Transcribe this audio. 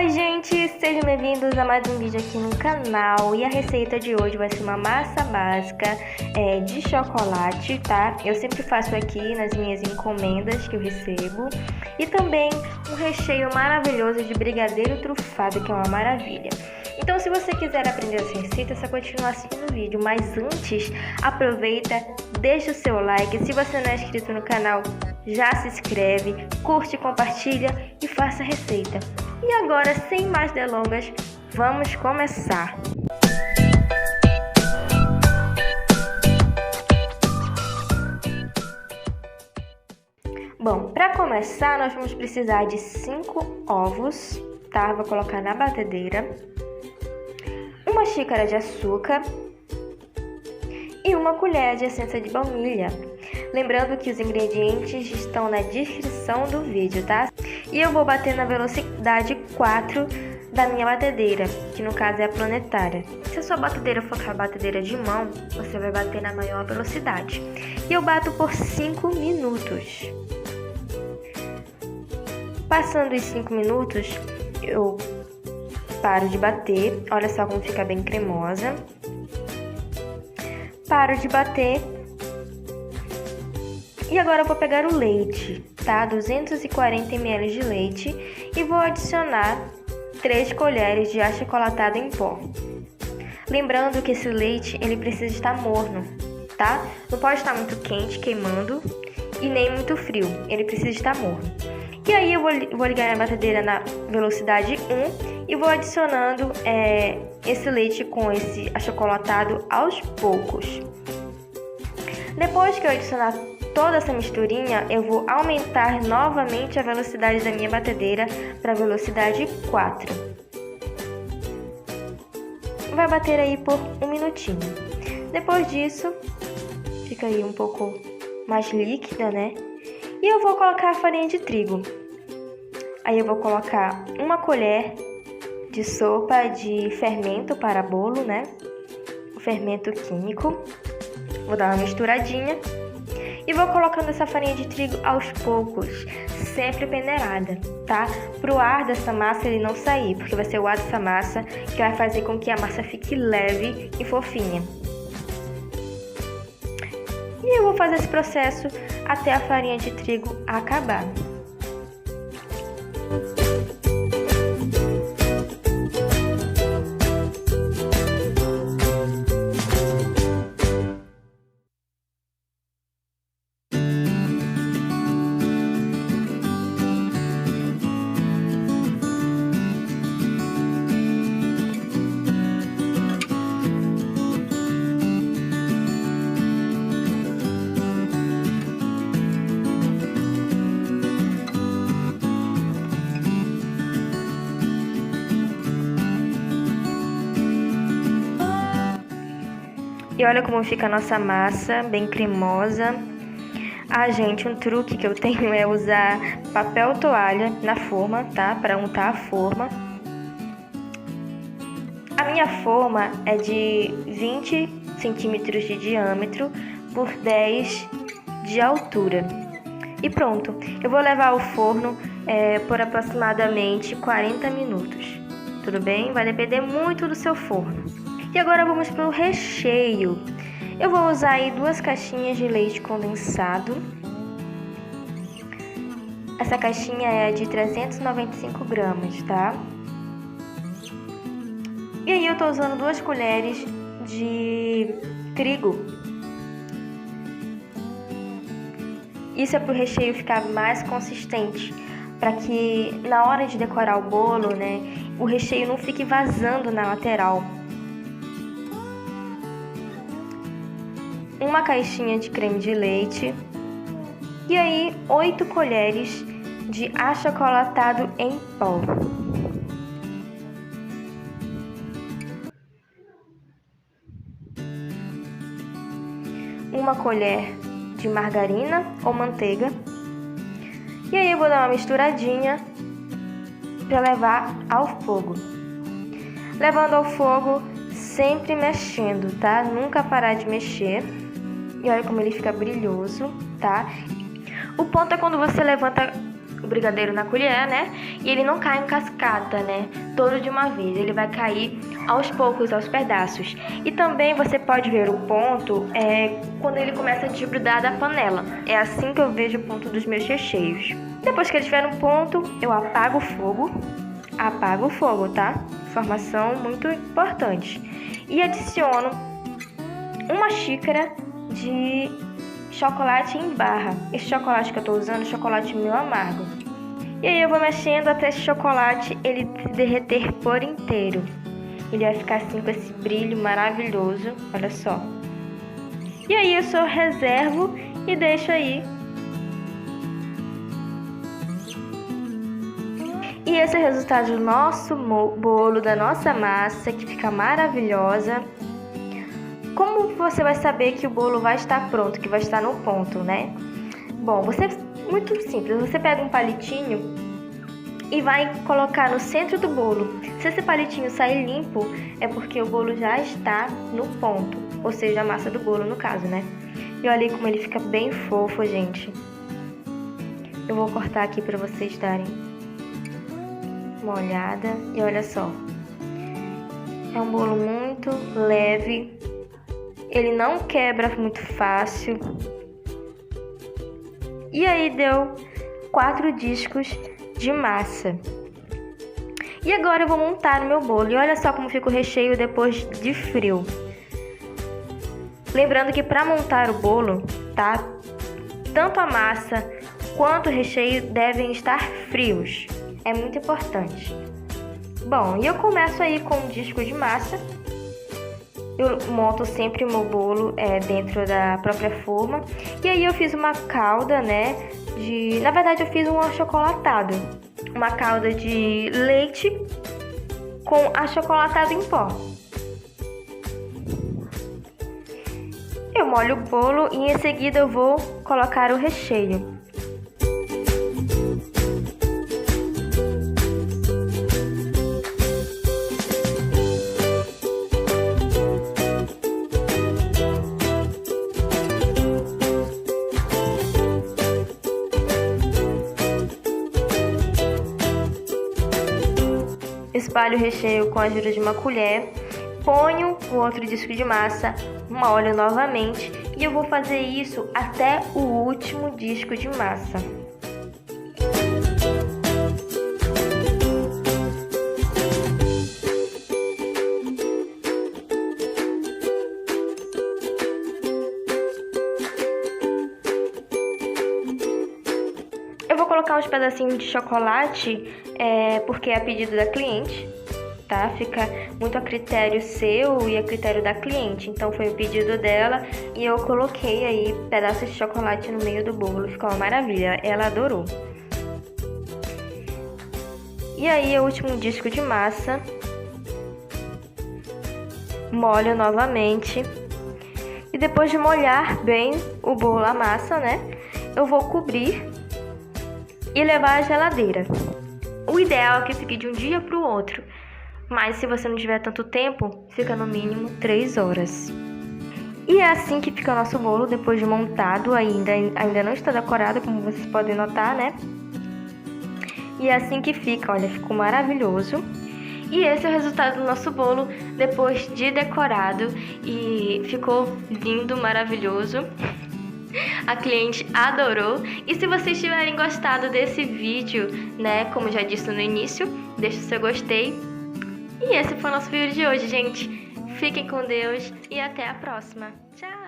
Oi gente, sejam bem-vindos a mais um vídeo aqui no canal. E a receita de hoje vai ser uma massa básica de chocolate, tá? Eu sempre faço aqui nas minhas encomendas que eu recebo. E também um recheio maravilhoso de brigadeiro trufado, que é uma maravilha. Então, se você quiser aprender essa receita, é só continuar assistindo o vídeo. Mas antes, aproveita, deixa o seu like. Se você não é inscrito no canal, já se inscreve, curte, compartilha e faça a receita. E agora, sem mais delongas, vamos começar! Bom, para começar, nós vamos precisar de 5 ovos, tá? Vou colocar na batedeira, uma xícara de açúcar e uma colher de essência de baunilha. Lembrando que os ingredientes estão na descrição do vídeo, tá? E eu vou bater na velocidade 4 da minha batedeira, que no caso é a planetária. Se a sua batedeira for a batedeira de mão, você vai bater na maior velocidade. E eu bato por 5 minutos. Passando os 5 minutos, eu paro de bater. Olha só como fica bem cremosa. Paro de bater. E agora eu vou pegar o leite, tá? 240 ml de leite e vou adicionar 3 colheres de achocolatado em pó. Lembrando que esse leite, ele precisa estar morno, tá? Não pode estar muito quente, queimando, e nem muito frio. Ele precisa estar morno. E aí eu vou ligar a batedeira na velocidade 1 e vou adicionando esse leite com esse achocolatado aos poucos. Depois que eu adicionar toda essa misturinha, eu vou aumentar novamente a velocidade da minha batedeira para a velocidade 4. Vai bater aí por 1 minutinho. Depois disso, fica aí um pouco mais líquida, né? E eu vou colocar a farinha de trigo. Aí eu vou colocar uma colher de sopa de fermento para bolo, né? O fermento químico. Vou dar uma misturadinha. E vou colocando essa farinha de trigo aos poucos, sempre peneirada, tá? Pro ar dessa massa ele não sair, porque vai ser o ar dessa massa que vai fazer com que a massa fique leve e fofinha. E eu vou fazer esse processo até a farinha de trigo acabar. E olha como fica a nossa massa, bem cremosa. Ah, gente, um truque que eu tenho é usar papel toalha na forma, tá? Para untar a forma. A minha forma é de 20 centímetros de diâmetro por 10 de altura. E pronto, eu vou levar ao forno por aproximadamente 40 minutos. Tudo bem? Vai depender muito do seu forno. E agora vamos para o recheio. Eu vou usar aí 2 caixinhas de leite condensado. Essa caixinha é de 395 gramas, tá? E aí eu tô usando 2 colheres de trigo. Isso é para o recheio ficar mais consistente, para que na hora de decorar o bolo, né, o recheio não fique vazando na lateral. Uma caixinha de creme de leite e aí 8 colheres de achocolatado em pó. Uma colher de margarina ou manteiga. E aí eu vou dar uma misturadinha para levar ao fogo. Levando ao fogo, sempre mexendo, tá? Nunca parar de mexer. E olha como ele fica brilhoso, tá? O ponto é quando você levanta o brigadeiro na colher, né? E ele não cai em cascata, né? Todo de uma vez. Ele vai cair aos poucos, aos pedaços. E também você pode ver o ponto quando ele começa a desgrudar da panela. É assim que eu vejo o ponto dos meus recheios. Depois que ele estiver no ponto, eu apago o fogo. Apago o fogo, tá? Informação muito importante. E adiciono uma xícara de chocolate em barra. Esse chocolate que eu tô usando é chocolate meio amargo. E aí eu vou mexendo até esse chocolate ele se derreter por inteiro. Ele vai ficar assim com esse brilho maravilhoso, olha só. E aí eu só reservo e deixo aí. E esse é o resultado do nosso bolo, da nossa massa, que fica maravilhosa. Como você vai saber que o bolo vai estar pronto, que vai estar no ponto, né? Bom, muito simples. Você pega um palitinho e vai colocar no centro do bolo. Se esse palitinho sair limpo, é porque o bolo já está no ponto. Ou seja, a massa do bolo, no caso, né? E olha aí como ele fica bem fofo, gente. Eu vou cortar aqui para vocês darem uma olhada. E olha só. É um bolo muito leve. Ele não quebra muito fácil. E aí deu 4 discos de massa. E agora eu vou montar o meu bolo. E olha só como fica o recheio depois de frio. Lembrando que para montar o bolo, tá? Tanto a massa quanto o recheio devem estar frios. É muito importante. Bom, e eu começo aí com um disco de massa. Eu monto sempre o meu bolo dentro da própria forma. E aí eu fiz uma calda, né? Na verdade eu fiz um achocolatado. Uma calda de leite com achocolatado em pó. Eu molho o bolo e em seguida eu vou colocar o recheio. Espalho o recheio com a ajuda de uma colher, ponho o outro disco de massa, molho novamente e eu vou fazer isso até o último disco de massa. Eu vou colocar uns pedacinhos de chocolate, porque é a pedido da cliente, tá? Fica muito a critério seu e a critério da cliente. Então foi o pedido dela e eu coloquei aí pedaços de chocolate no meio do bolo. Ficou uma maravilha, ela adorou. E aí o último disco de massa. Molho novamente. E depois de molhar bem o bolo, a massa, né? Eu vou cobrir e levar à geladeira. O ideal é que fique de um dia para o outro, mas se você não tiver tanto tempo, fica no mínimo 3 horas. E é assim que fica o nosso bolo depois de montado, ainda não está decorado, como vocês podem notar, né? E é assim que fica, olha, ficou maravilhoso. E esse é o resultado do nosso bolo depois de decorado e ficou lindo, maravilhoso. A cliente adorou. E se vocês tiverem gostado desse vídeo, né, como já disse no início, deixa o seu gostei. E esse foi o nosso vídeo de hoje, gente. Fiquem com Deus e até a próxima. Tchau!